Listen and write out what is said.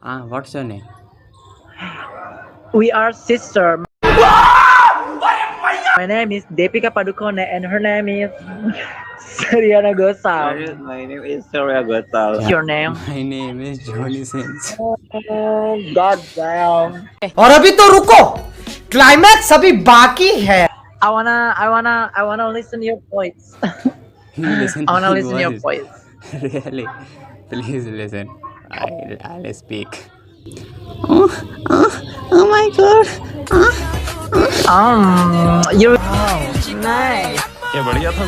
What's your name? We are sister. My name is Deepika Padukone and her name is Sariana Gosal. My name is Surya Gosal. What's your name? My name is Johnny Sins. Oh, God damn. और अभी तो रुको, climax अभी बाकी है। I wanna listen your voice. You listen I wanna my listen your voice. voice. Really? Please listen. I'll speak. You ये बढ़िया था।